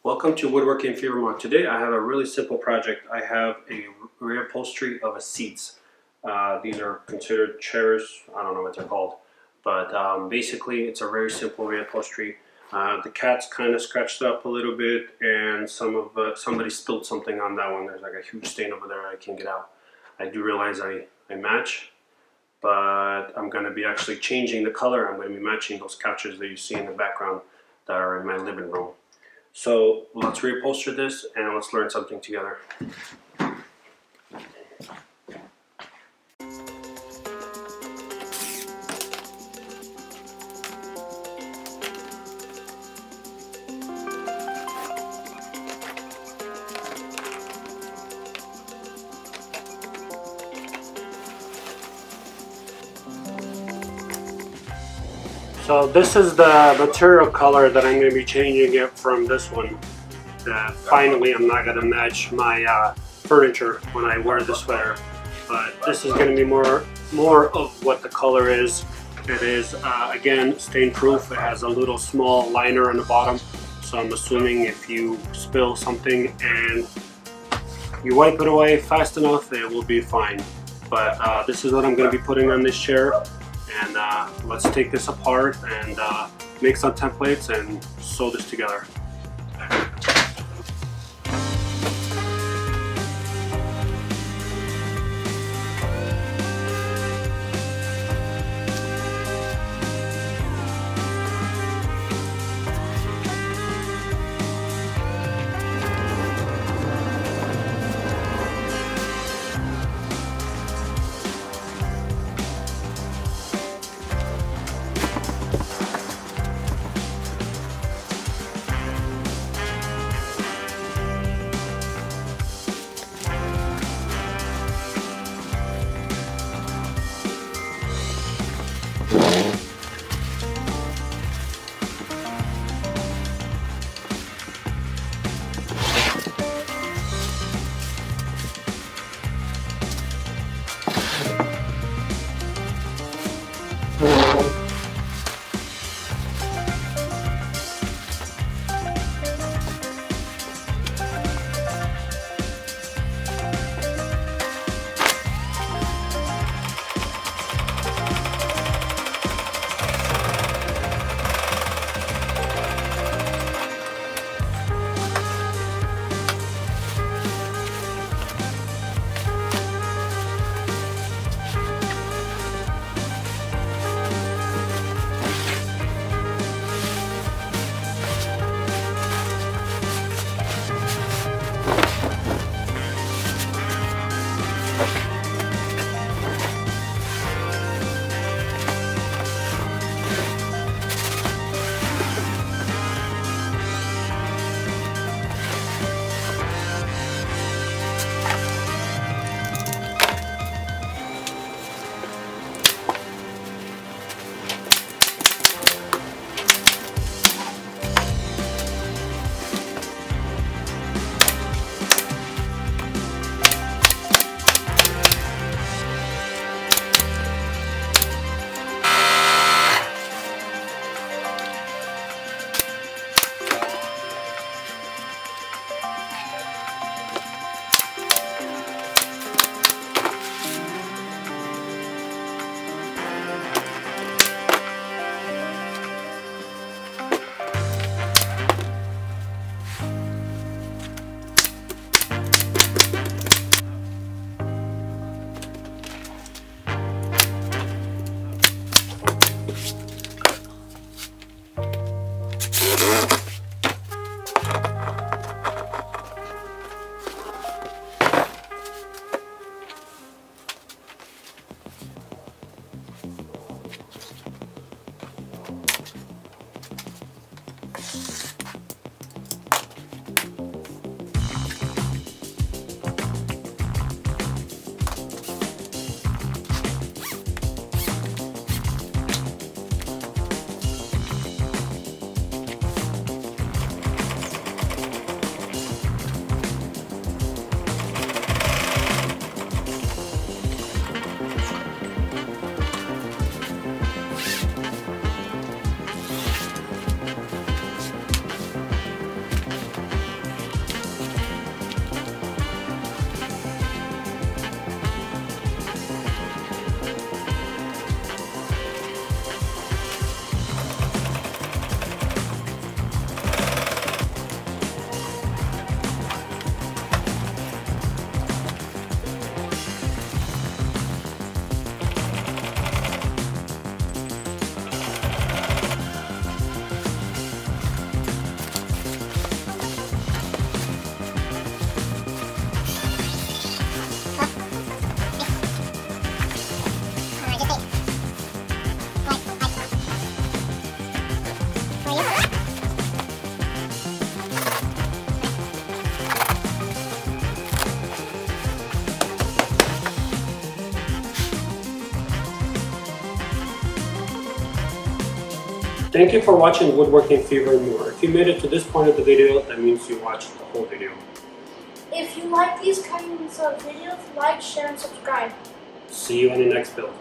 Welcome to Woodworking Fevermont. Today I have a really simple project. I have a reupholstery of a seats. These are considered chairs. I don't know what they're called, but basically it's a very simple reupholstery. The cat's kind of scratched up a little bit, and somebody spilled something on that one. There's like a huge stain over there I can't get out. I do realize I match, but I'm going to be actually changing the color. I'm going to be matching those couches that you see in the background that are in my living room. So let's reupholster this and let's learn something together. So this is the material color that I'm going to be changing it from this one. Finally, I'm not going to match my furniture when I wear the sweater, but this is going to be more of what the color is. It is again stain proof. It has a little small liner on the bottom, so I'm assuming if you spill something and you wipe it away fast enough, it will be fine. But this is what I'm going to be putting on this chair. And let's take this apart and make some templates and sew this together. Thank you for watching Woodworking Fever and more. If you made it to this point of the video, that means you watched the whole video. If you like these kinds of videos, like, share, and subscribe. See you in the next build.